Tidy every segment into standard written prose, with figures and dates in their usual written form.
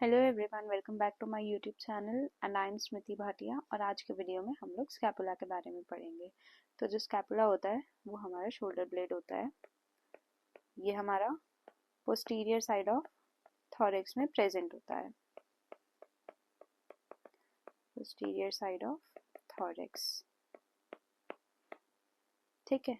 Hello everyone, welcome back to my YouTube channel and I am Smriti Bhatia. और आज के video में हम लोग स्कैपुला के बारे में पढ़ेंगे। तो जो स्कैपुला होता है वो हमारा शोल्डर ब्लेड होता है। ये हमारा पोस्टीरियर साइड ऑफ थोरैक्स में प्रेजेंट होता है। पोस्टीरियर साइड ऑफ थोरैक्स, ठीक है।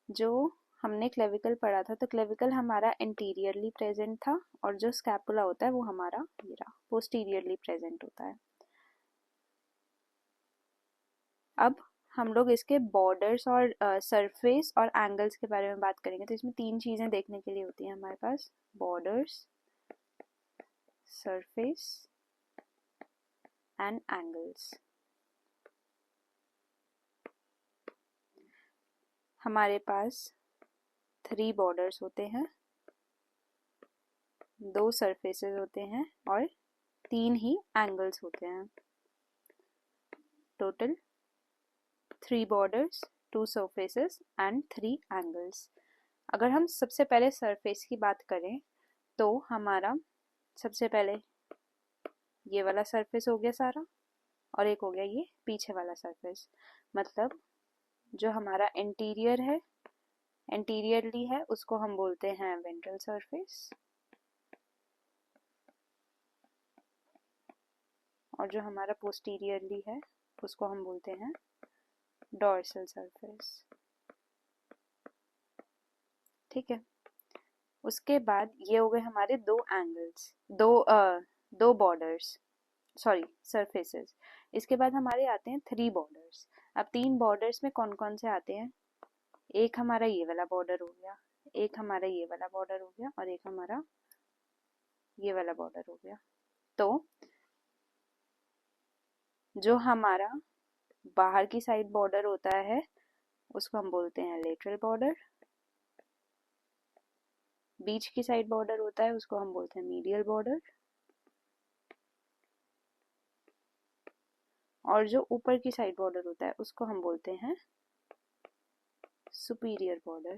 जो हमने क्लेविकल पढ़ा था, तो क्लेविकल हमारा एंटीरियरली प्रेजेंट था और जो स्कैपुला होता है वो हमारा ये रहा पोस्टीरियरली प्रेजेंट होता है। अब हम लोग इसके बॉर्डर्स और सरफेस और एंगल्स के बारे में बात करेंगे। तो इसमें तीन चीजें देखने के लिए होती हैं हमारे पास: बॉर्डर्स, सरफेस एंड एंगल्स। हमारे पास 3 बॉर्डर्स होते हैं, 2 सरफेसेस होते हैं और 3 ही एंगल्स होते हैं। Total 3 borders, 2 surfaces and 3 angles. अगर हम सबसे पहले सरफेस की बात करें तो हमारा सबसे पहले ये वाला सरफेस हो गया सारा, और एक हो गया ये पीछे वाला सरफेस। मतलब जो हमारा इंटीरियर है, इंटीरियरली है, उसको हम बोलते हैं वेंट्रल सरफेस, और जो हमारा पोस्टीरियरली है उसको हम बोलते हैं डॉर्सल सरफेस, ठीक है। उसके बाद ये हो गए हमारे 2 एंगल्स, दो बॉर्डर्स, सॉरी सरफेसेस। इसके बाद हमारे आते हैं 3 बॉर्डर्स। अब 3 बॉर्डर्स में कौन कौन से आते हैं? एक हमारा ये वाला बॉर्डर हो गया, एक हमारा ये वाला बॉर्डर हो गया, और एक हमारा ये वाला बॉर्डर हो गया। तो जो हमारा बाहर की साइड बॉर्डर होता है उसको हम बोलते हैं लेटरल बॉर्डर, बीच की साइड बॉर्डर होता है उसको हम बोलते हैं मीडियल बॉर्डर, और जो ऊपर की साइड बॉर्डर होता है उसको हम बोलते हैं सुपीरियर बॉर्डर।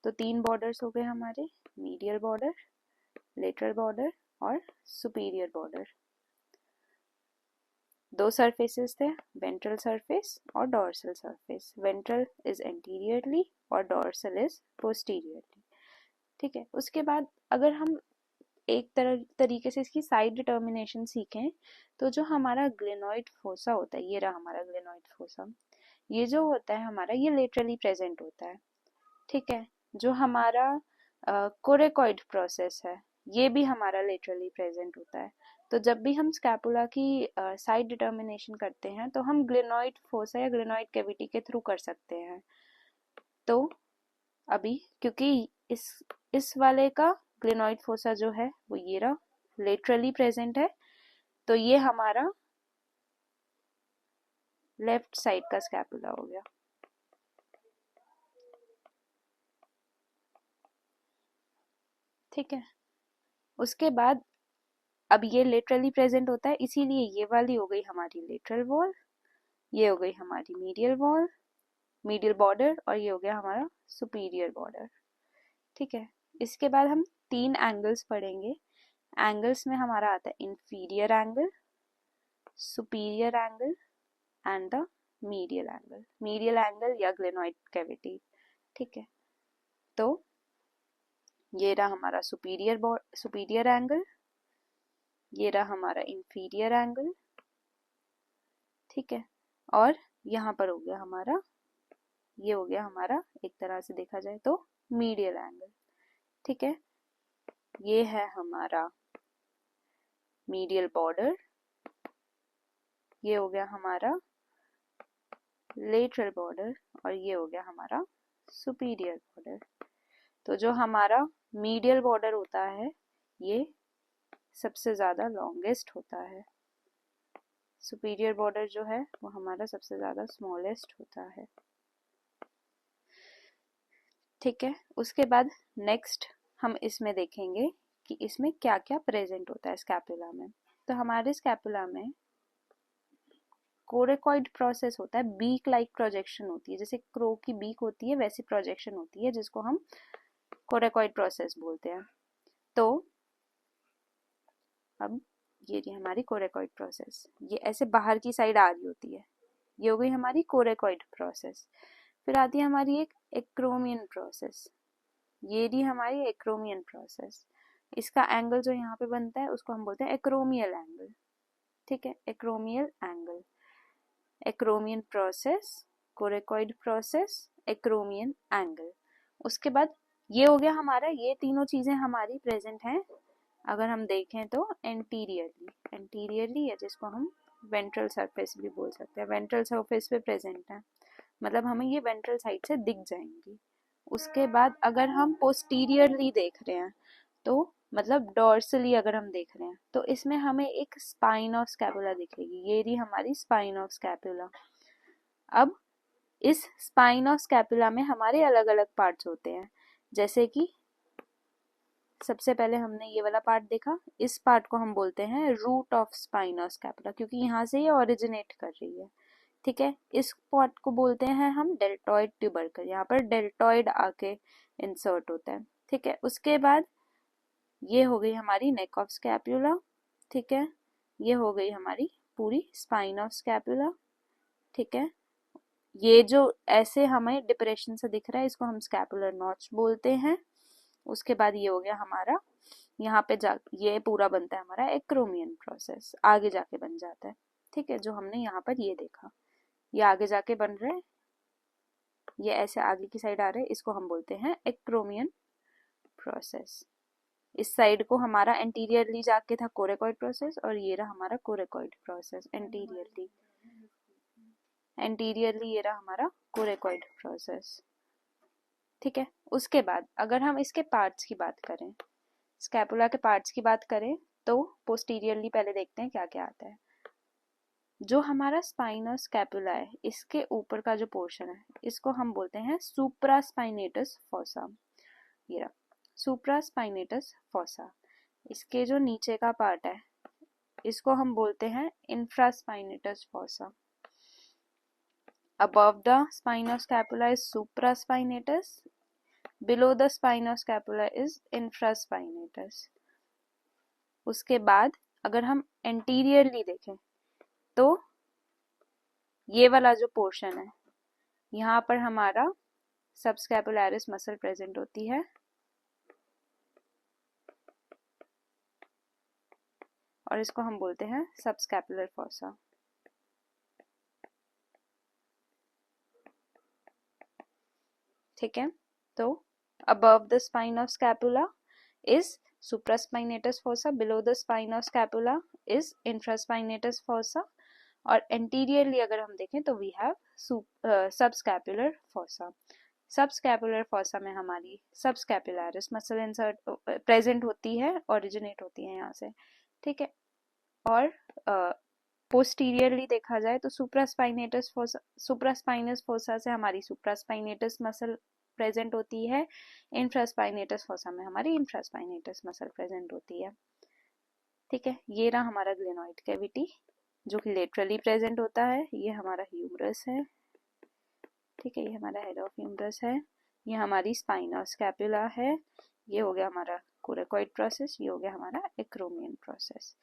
तो 3 बॉर्डर्स हो गए हमारे: मीडियल बॉर्डर, लेटरल बॉर्डर और सुपीरियर बॉर्डर। 2 सरफेसेस थे, वेंट्रल सरफेस और dorsal surface. Ventral is anteriorly और डॉर्सल इज पोस्टीरियरली, ठीक है। उसके बाद अगर हम एक तरीके से इसकी साइड डिटर्मिनेशन सीखें, तो जो हमारा ग्लेनोइड फोसा होता है, ये रहा हमारा ग्लेनोइड फोसा, ये जो होता है हमारा, ये लेटरली प्रेजेंट होता है, ठीक है। जो हमारा कोरेकॉइड प्रोसेस है ये भी हमारा लेटरली प्रेजेंट होता है। तो जब भी हम स्कैपुला की साइड डिटर्मिनेशन करते हैं तो हम ग्लेनोइड फोसा या ग्लेनोइड कैविटी के थ्रू कर सकते हैं। तो अभी क्योंकि इस वाले का ग्लेनोइड फोसा जो है वो ये रहा लेटरली प्रेजेंट है, तो ये हमारा लेफ्ट साइड का स्कैपुला हो गया, ठीक है। उसके बाद अब ये लेटरली प्रेजेंट होता है, इसीलिए ये वाली हो गई हमारी लेटरल वॉल, ये हो गई हमारी मीडियल वॉल, मीडियल बॉर्डर, और ये हो गया हमारा सुपीरियर बॉर्डर, ठीक है। इसके बाद हम 3 एंगल्स पढ़ेंगे। एंगल्स में हमारा आता है inferior angle, superior angle and the medial angle. Medial angle या ग्लेनोइड कैविटी, ठीक है। तो ये रहा हमारा सुपीरियर एंगल, ये रहा हमारा इंफीरियर एंगल, ठीक है। और यहाँ पर हो गया हमारा, ये हो गया हमारा एक तरह से देखा जाए तो मीडियल एंगल, ठीक है। ये है हमारा मीडियल बॉर्डर, ये हो गया हमारा लेटरल बॉर्डर, और ये हो गया हमारा सुपीरियर बॉर्डर। तो जो हमारा मीडियल बॉर्डर होता है ये सबसे ज्यादा लॉन्गेस्ट होता है, सुपीरियर बॉर्डर जो है वो हमारा सबसे ज्यादा स्मॉलेस्ट होता है, ठीक है। उसके बाद नेक्स्ट हम इसमें देखेंगे कि इसमें क्या क्या प्रेजेंट होता है स्कैपुला में। तो हमारे स्कैपुला में कोरेकॉइड प्रोसेस होता है, बीक लाइक प्रोजेक्शन होती है, जैसे क्रो की बीक होती है वैसी प्रोजेक्शन होती है जिसको हम कोरेकॉइड प्रोसेस बोलते हैं। तो अब ये रही हमारी कोरेकॉइड प्रोसेस, ये ऐसे बाहर की साइड आ रही होती है, ये हो गई हमारी कोरेकॉइड प्रोसेस। फिर आती है हमारी एक एक्रोमियन प्रोसेस, ये रही हमारी एक्रोमियन प्रोसेस। इसका एंगल जो यहाँ पे बनता है उसको हम बोलते हैं एक्रोमियल एंगल, ठीक है, acromial angle. Acromion process, coracoid process, acromion angle. उसके बाद ये हो गया हमारा, ये तीनों चीजें हमारी प्रेजेंट हैं अगर हम देखें तो एंटीरियरली, एंटीरियरली या जिसको हम वेंट्रल सरफेस भी बोल सकते हैं, वेंट्रल सरफेस पे प्रेजेंट है, मतलब हमें ये वेंट्रल साइड से दिख जाएंगी। उसके बाद अगर हम पोस्टीरियरली देख रहे हैं तो मतलब डॉर्सली अगर हम देख रहे हैं तो इसमें हमें एक स्पाइन ऑफ स्कैपुला दिखेगी, ये रही हमारी स्पाइन ऑफ स्कैपुला। अब इस स्पाइन ऑफ स्कैपुला में हमारे अलग अलग पार्ट्स होते हैं, जैसे कि सबसे पहले हमने ये वाला पार्ट देखा, इस पार्ट को हम बोलते हैं root of spine of scapula, क्योंकि यहाँ से ये ओरिजिनेट कर रही है, ठीक है। इस पार्ट को बोलते हैं हम डेल्टॉइड ट्यूबरकल, यहाँ पर डेल्टॉइड आके इंसर्ट होता है, ठीक है। उसके बाद ये हो गई हमारी नेक ऑफ स्कैपुला, ठीक है, ये हो गई हमारी पूरी स्पाइन ऑफ स्कैपुला, ठीक है। ये जो ऐसे हमें डिप्रेशन से दिख रहा है इसको हम स्कैपुलर नॉच बोलते हैं। उसके बाद ये हो गया हमारा, यहाँ पे जा ये पूरा बनता है हमारा एक्रोमियन प्रोसेस, आगे जाके बन जाता है, ठीक है। जो हमने यहाँ पर ये देखा, ये आगे जाके बन रहा है, ये ऐसे आगे की साइड आ रहा है, इसको हम बोलते हैं एक्रोमियन प्रोसेस। इस साइड को हमारा एंटीरियरली जाके था कोरेकॉइड प्रोसेस, और ये रहा हमारा कोरेकॉइड प्रोसेस एंटीरियरली, एंटीरियरली ये रहा हमारा कोरेकॉइड प्रोसेस, ठीक है। उसके बाद अगर हम इसके पार्ट्स की बात करें, स्कैपुला के पार्ट्स की बात करें तो पोस्टीरियरली पहले देखते हैं क्या क्या आता है। जो हमारा स्पाइनस स्कैपुला है इसके ऊपर का जो पोर्शन है इसको हम बोलते हैं सुप्रास्पाइनेटस फोसा, ये रहा सुप्रास्पाइनेटस फोसा। इसके जो नीचे का पार्ट है इसको हम बोलते हैं infraspinatus fossa. Above the spinous scapula is supraspinatus, below the spinous scapula is infraspinatus. उसके बाद अगर हम एंटीरियरली देखें तो ये वाला जो पोर्शन है यहाँ पर हमारा सबस्कैपुलरिस मसल प्रेजेंट होती है, और इसको हम बोलते हैं सबस्कैपुलर फोसा, ठीक है। तो above the spine of scapula is supraspinatus fossa, below the spine of scapula is infraspinatus fossa, और एंटीरियरली अगर हम देखें तो we have subscapular fossa. Subscapular fossa में हमारी सबस्कैपुलरिस मसल इंसर्ट प्रेजेंट होती है, ओरिजिनेट होती है यहाँ से, ठीक है। और पोस्टीरियरली देखा जाए तो सुप्रास्पाइनेटस फोसा, सुप्रास्पाइनस फोसा से हमारी सुप्रास्पाइनेटस मसल प्रेजेंट होती है, इंफ्रास्पाइनेटस फोसा में हमारी इंफ्रास्पाइनेटस मसल प्रेजेंट होती है, ठीक है। ये रहा हमारा ग्लेनोइड कैविटी जो कि लेटरली प्रेजेंट होता है, ये हमारा ह्यूमरस है, ठीक है, ये हमारा हेड ऑफ ह्यूमरस है, ये हमारी स्पाइनल स्कैपुला है, ये हो गया हमारा कोरेकॉइड प्रोसेस, ये हो गया हमारा एक्रोमियन प्रोसेस।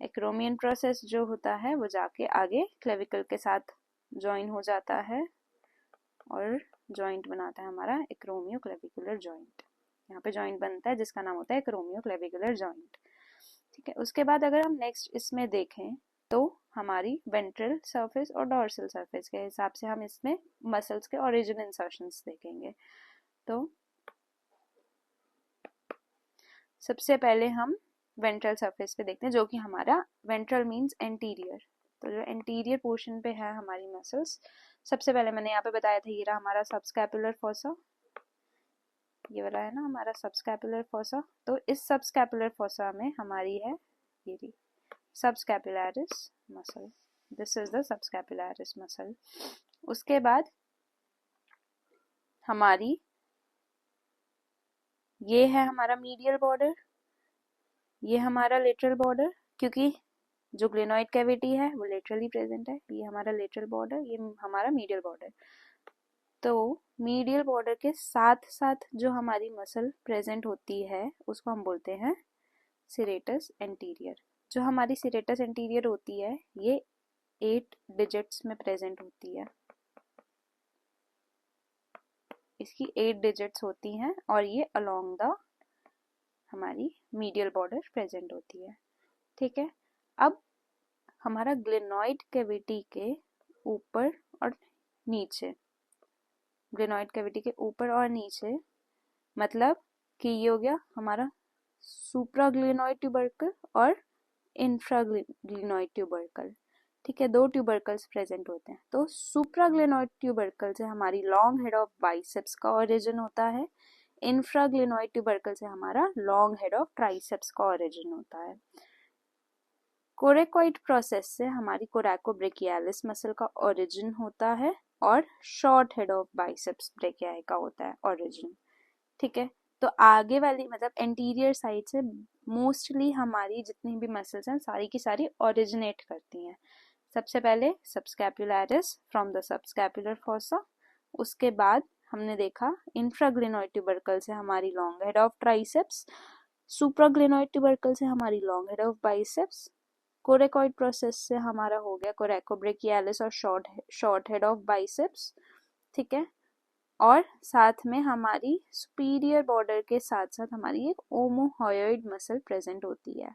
एक्रोमियन प्रोसेस जो होता है वो जाके आगे क्लेविकल के साथ ज्वाइन हो जाता है और जॉइंट बनाता है हमारा एक्रोमियो क्लेविकुलर जॉइंट। यहाँ पे जॉइंट बनता है जिसका नाम होता है एक्रोमियो क्लेविकुलर जॉइंट, ठीक है। उसके बाद अगर हम नेक्स्ट इसमें देखें तो हमारी वेंट्रल सरफेस और डॉर्सल सरफेस के हिसाब से हम इसमें मसल्स के ओरिजिन इंसर्शंस देखेंगे। तो सबसे पहले हम वेंट्रल सरफेस पे देखते हैं, जो कि हमारा वेंट्रल मीन्स एंटीरियर, तो जो एंटीरियर पोर्शन पे है हमारी मसल्स, सबसे पहले मैंने यहाँ पे बताया था ये रहा हमारा सबस्कैपुलर फोसा, ये वाला है ना हमारा सबस्कैपुलर फोसा। तो इस सबस्कैपुलर फोसा में हमारी है ये रही subscapularis muscle, this is the subscapularis muscle. उसके बाद हमारी ये है हमारा मीडियल बॉर्डर, ये हमारा लेटरल बॉर्डर, क्योंकि जो ग्लेनोइड कैविटी है वो लेटरली प्रेजेंट है, ये हमारा लेटरल बॉर्डर, ये हमारा मीडियल बॉर्डर। तो मीडियल बॉर्डर के साथ साथ जो हमारी मसल प्रेजेंट होती है उसको हम बोलते हैं सिरेटस एंटीरियर। जो हमारी सिरेटस एंटीरियर होती है ये 8 डिजिट्स में प्रेजेंट होती है, इसकी 8 डिजिट्स होती हैं और ये अलोंग द हमारी मीडियल बॉर्डर प्रेजेंट होती है। ठीक है, अब हमारा ग्लेनॉइड कैविटी के ऊपर और नीचे, ग्लेनॉइड कैविटी के ऊपर और नीचे मतलब कि ये हो गया हमारा सुप्राग्लिनोइड ट्यूबरकल और इंफ्राग्लिनोइड ट्यूबरकल। ठीक है, दो ट्यूबरकल्स प्रेजेंट होते हैं। तो सुप्राग्लिनोइड ट्यूबरकल से हमारी लॉन्ग हेड ऑफ बाइसेप्स का ओरिजिन होता है, इंफ्राग्लिनोइड ट्यूबरकल से हमारा लॉन्ग हेड ऑफ ट्राइसेप्स का ओरिजिन होता है। कोरेकॉइड प्रोसेस से हमारी कोरेकोब्रेकियालिस मसल का ओरिजिन होता है और short head of biceps brachii का होता है ओरिजिन। ठीक है, तो आगे वाली मतलब एंटीरियर साइड से मोस्टली हमारी जितनी भी मसल्स हैं सारी की सारी ओरिजिनेट करती हैं। सबसे पहले subscapularis from the subscapular fossa, उसके बाद हमने देखा इंफ्राग्लिनोइड ट्यूबरकल से हमारी long head of triceps, supraglenoid tubercle से हमारी long head of biceps, coracoid process से हमारा हो गया कोरेकोब्रेकियालिस और शॉर्ट हेड ऑफ बाइसेप्स। ठीक है, और साथ में हमारी सुपीरियर बॉर्डर के साथ साथ हमारी एक ओमोहॉयोइड मसल प्रेजेंट होती है।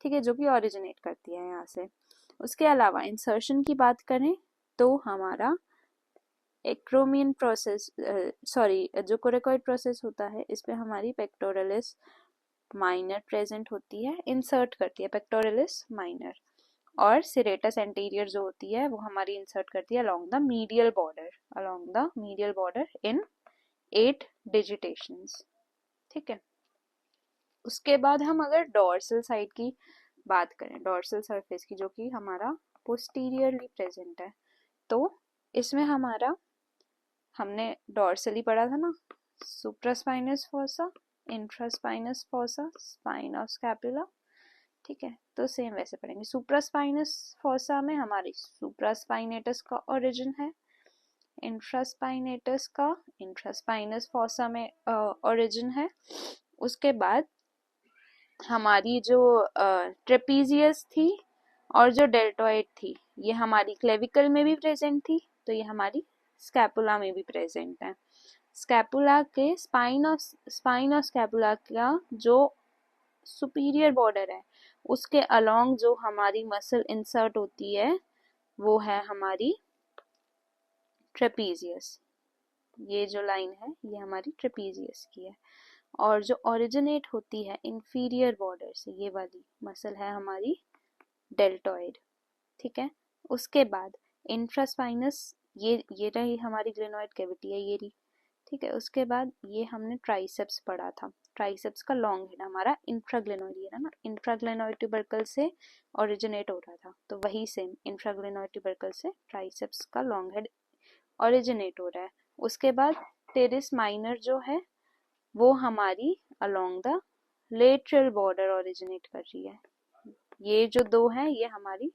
ठीक है, जो कि ओरिजिनेट करती है यहाँ से। उसके अलावा इंसर्शन की बात करें तो हमारा एक्रोमियन प्रोसेस जो कोरेकॉइड प्रोसेस होता है इसमें हमारी पेक्टोरलिस माइनर प्रेजेंट होती है, इंसर्ट करती है पेक्टोरलिस माइनर, और सिरेटस एंटीरियर जो होती है वो हमारी इंसर्ट करती है along the medial border in 8 डिजिटेशंस। ठीक है, उसके बाद हम अगर डोर्सल साइड की बात करें, डोर्सल सरफेस की, जो कि हमारा पोस्टीरियरली प्रेजेंट है, तो इसमें हमारा हमने डोर्सली पढ़ा था ना, supraspinous fossa, infraspinous fossa, spina scapula. ठीक है, तो सेम वैसे पढ़ेंगे। सुप्रास्पाइनस फोसा में हमारी सुप्रास्पाइनेटस का ओरिजिन है, इंफ्रास्पाइनेटस का इंफ्रास्पाइनस फोसा में ओरिजिन है। उसके बाद हमारी जो ट्रेपीजियस थी और जो डेल्टोइड थी ये हमारी क्लेविकल में भी प्रेजेंट थी, तो ये हमारी स्कैपुला में भी प्रेजेंट है। स्कैपुला के स्पाइन और स्कैपुला का जो सुपीरियर बॉर्डर है उसके अलोंग जो हमारी मसल इंसर्ट होती है वो है हमारी ट्रेपीजियस। ये जो लाइन है ये हमारी ट्रेपीजियस की है, और जो ओरिजिनेट होती है इंफीरियर बॉर्डर से ये वाली मसल है हमारी डेल्टोइड। ठीक है, उसके बाद इंफ्रास्पाइनस, ये रही हमारी ग्लेनोइड कैविटी है, ये रही। ठीक है, उसके बाद ये हमने ट्राइसेप्स पढ़ा था, ट्राइसेप्स का लॉन्ग हेड हमारा इंफ्राग्लेनोइड, ये ना इंफ्राग्लेनोइड ट्यूबरकल से ओरिजिनेट हो रहा था, तो वही सेम इंफ्राग्लेनोइड ट्यूबरकल से ट्राइसेप्स का लॉन्ग हेड ओरिजिनेट हो रहा है। उसके बाद टेरिस माइनर जो है वो हमारी along the lateral border originate कर रही है। ये जो दो हैं ये हमारी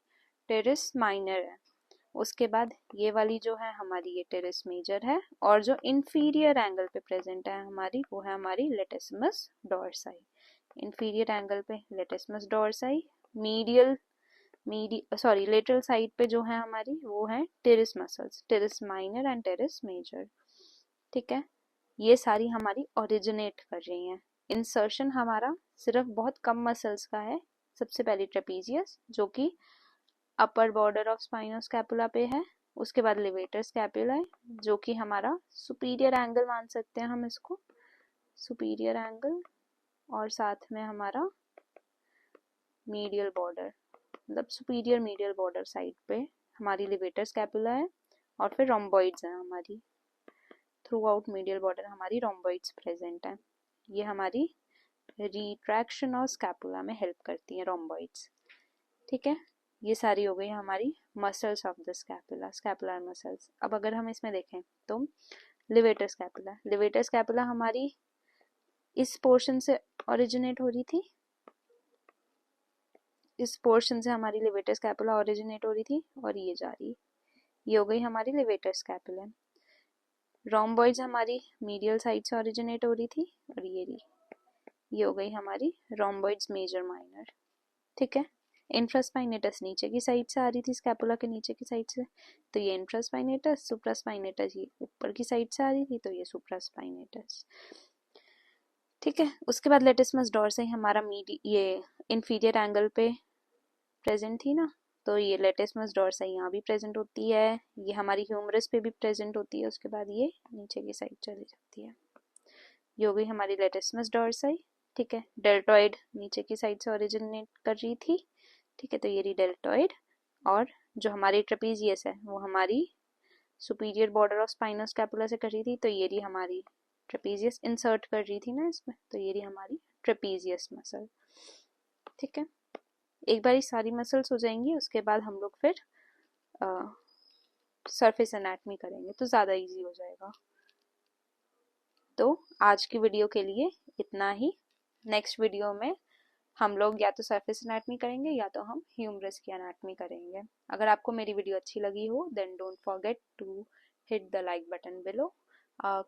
टेरिस माइनर है। उसके बाद ये वाली जो है हमारी ये टेरिस मेजर है, और जो इंफीरियर एंगल पे प्रेजेंट है हमारी वो है हमारी लेटिसिमस डोर्साई। इंफीरियर एंगल पे लेटिसिमस डोर्साई, लेटरल साइड पे जो है हमारी वो है teres muscles, teres minor and teres major. ठीक है, ये सारी हमारी ओरिजिनेट कर रही हैं। इंसर्शन हमारा सिर्फ बहुत कम मसल्स का है। सबसे पहले ट्रेपीजियस जो कि अपर बॉर्डर ऑफ स्पाइनोस्कैपुला पे है, उसके बाद लिवेटर स्कैपुला है जो कि हमारा सुपीरियर एंगल मान सकते हैं हम इसको, सुपीरियर एंगल, और साथ में हमारा मीडियल बॉर्डर, मतलब सुपीरियर मीडियल बॉर्डर साइड पे हमारी लिवेटर स्कैपुला है, और फिर रोम्बॉइड्स हैं हमारी थ्रू आउट मीडियल बॉर्डर, हमारी रोम्बॉइड्स प्रेजेंट है। ये हमारी रिट्रैक्शन और स्कैपुला में हेल्प करती हैं रोम्बॉइड्स। ठीक है, ये सारी हो गई हमारी muscles of the scapula, scapular muscles. अब अगर हम इसमें देखें तो लिवेटर स्कैपुला, लिवेटर स्कैपुला हमारी इस पोर्शन से ओरिजिनेट हो रही थी, इस पोर्शन से हमारी लिवेटर स्कैपुला ओरिजिनेट हो रही थी और ये जा रही, ये हो गई हमारी लिवेटर स्कैपुला। रोम्बॉइड्स हमारी मीडियल साइड से ओरिजिनेट हो रही थी और ये रही, ये हो गई हमारी रोम्बॉइड्स मेजर माइनर, ठीक है। इंफ्रास्पाइनेटस नीचे की साइड से आ रही थी, स्कैपुला के नीचे की साइड से, तो ये इंफ्रास्पाइनेटस। सुप्रास्पाइनेटस ये ऊपर की साइड से आ रही थी, तो ये सुप्रास्पाइनेटस, ठीक है। उसके बाद लेटिस्मस डोर्साई हमारा ये इंफीरियर एंगल पे प्रेजेंट थी ना, तो ये लेटिस्मस डोर्साई यहाँ भी प्रेजेंट होती है, ये हमारी ह्यूमरस पे भी प्रेजेंट होती है, उसके बाद ये नीचे की साइड चली जाती है। ये हो गई हमारी लेटिस्मस डोर्साई, ठीक है। डेल्टॉइड नीचे की साइड से ओरिजिनेट कर रही थी, ठीक है, तो ये रही डेल्टॉइड। और जो हमारी ट्रेपीजियस है वो हमारी superior border of spinal scapula से कर रही थी, तो ये रही हमारी ट्रेपीजियस इंसर्ट कर रही थी ना इसमें, तो ये रही हमारी ट्रेपीजियस मसल, ठीक है। एक बार सारी मसल्स हो जाएंगी, उसके बाद हम लोग फिर सरफेस एनाटमी करेंगे, तो ज़्यादा इजी हो जाएगा। तो आज की वीडियो के लिए इतना ही। नेक्स्ट वीडियो में हम लोग या तो सरफेस एनाटमी करेंगे या तो हम ह्यूमरस की एनाटमी करेंगे। अगर आपको मेरी वीडियो अच्छी लगी हो then don't forget to hit the like button below.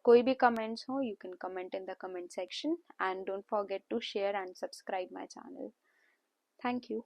कोई भी कमेंट्स हो you can comment in the comment section and don't forget to share and subscribe my channel. Thank you.